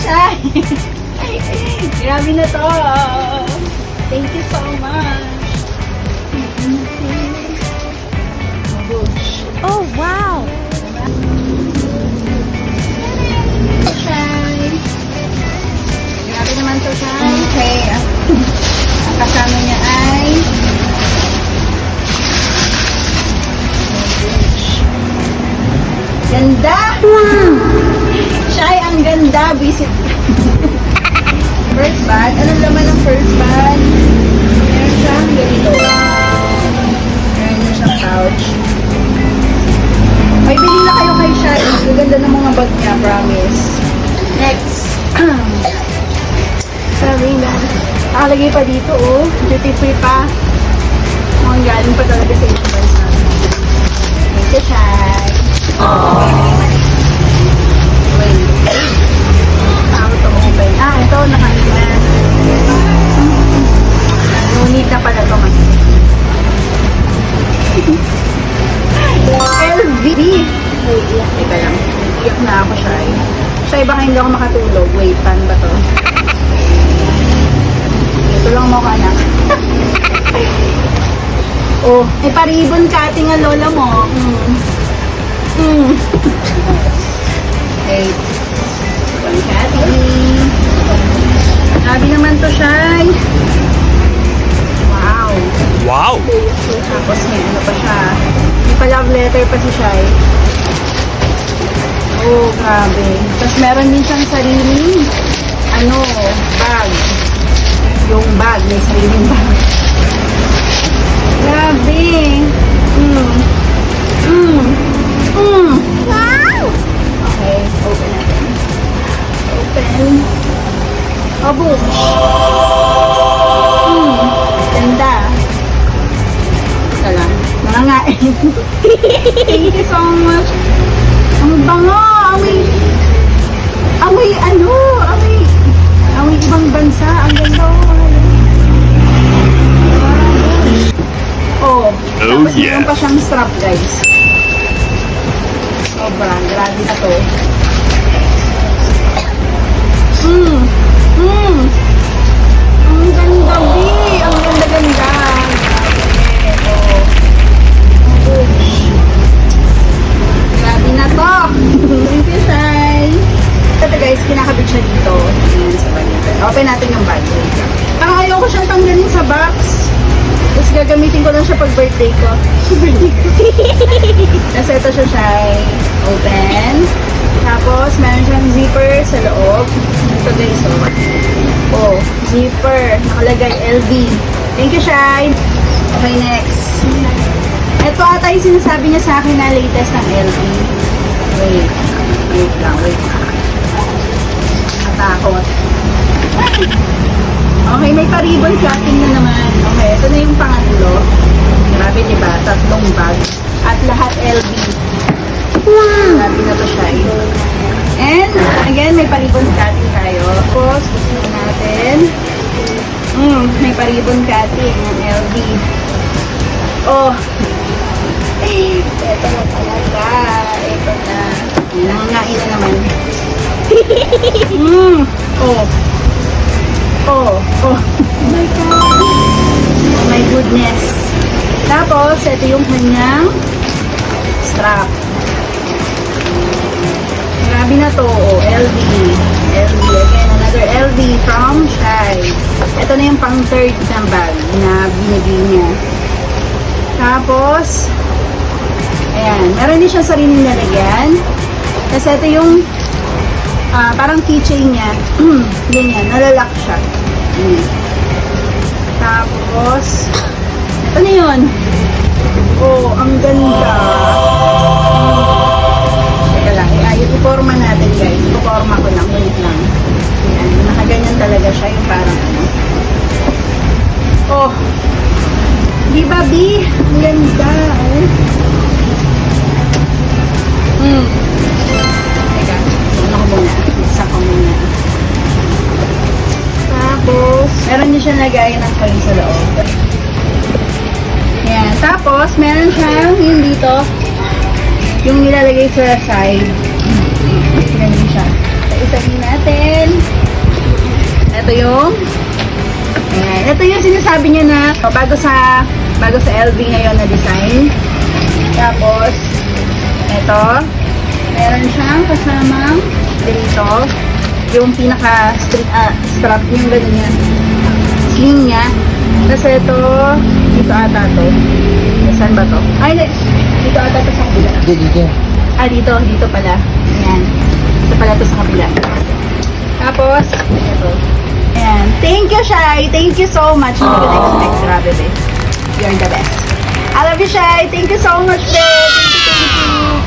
Shy! Grabe na to. Thank you so much. Oh, wow! Shy. Grabe naman to, Shy. Okay. Ang kasama niya ay ganda! Shy, ang ganda. Visit. First bag. Anong laman ng first bag? Meron siyang ganito. Meron siyang pouch. May bili na kayo kay Shy. Ang ganda ng mga bag niya, promise. Next. Sabi na. Nakalagay pa dito, oh. Duty free pa. Mukhang galing pa talaga sa ibang bansa. Thank you, Shy. Wait. Ako ito open. Ito, nakain na. Ngunit na pala ito, mas. LV. Wait, iyak. Teka lang. Iyak na ako, Shy. Shy, baka hindi ako makatulog. Wait, paano ba to? Tulong mo ka na. Oh, may paribon ka ating ang lola mo. Okay. Paribon ka ating. Grabe naman to, Shy. Wow. Wow! Tapos may ano pa siya. May pa-love letter pa si Shy. Oh, grabe. Tapos meron din siyang sariling bag. Yung bag, may sariling bag. Grabe. Wow! Okay, open natin. Open. Oh, boom. Ganda. Ito lang. Nangangain. Thank you so much. Ang bango. Amoy ibang bansa. Ang ganda. Oh. Tapos yes. meron pa siyang strap, guys. Sobrang. Grabe na to. Ang ganda, B. Ang ganda-ganda. Grabe na to. Thank you, Shy. Ito guys, kinakabit siya dito. Ayan, sa bag nito. Open natin yung bag. Parang ayoko siyang tanggalin sa box. Tapos gagamitin ko lang siya pag birthday ko. Tapos ito siya, Shy. Open. Tapos, meron siyang zipper sa loob. Ito guys, oh, zipper. Nakalagay LV. Thank you, Shy. Okay, next. Ito ata yung sinasabi niya sa akin na latest ng LV. Wait lang. Natakot. Okay, may pa-ribbon cutting na naman. Okay, ito na yung pangatlo. Grabe, diba? 3 bag. At lahat LV. Wow! Grabe na to siya. And, again, may pa-ribbon cutting tayo. Tapos, gusto natin. May pa-ribbon cutting ng LV. Oh! Ito na talaga. Ito na. Nangangain na naman. Oh my God. Oh my goodness. Tapos, ito yung kanyang strap. Grabe na to. Oh, LV. Again, another LV from Shy. Ito na yung pang third na bag na binigay niya. Tapos, ayan. Meron din siya sariling lalagyan. Tapos, ito yung parang keychain niya. Ganyan. Nalalak siya. Tapos, ito na yun. Oh, ang ganda. Teka lang. Iporma natin, guys. Iporma ko lang. Wait lang. Ayan. Nakaganyan talaga siya. Yung parang oh. Di ba, B? Ang ganda. Teka. Ano ko muna? Isa ko muna. Tapos, meron din siya lagayan ng coin sa loob. Ayan. Tapos, meron siyang yung dito, yung nilalagay sa side. Ganyan siya. So, isahin natin. Ito yung ayan. Ito yung sinasabi niya na bago sa LV ngayon na design. Tapos ito, meron siyang kasamang ganito. Yung pinaka strap yung ganyan. Sling niya. Tapos ito, dito ata to. Saan ba to? Ay, dito ata to sa kabila. Dito. Dito pala. Ayan. Dito pala to sa kabila. Tapos, ito. Ayan. Thank you, Shai. Thank you so much. Hindi ko na-expect. Grabe, babe. You're the best. I love you, Shai. Thank you so much, babe. Thank you.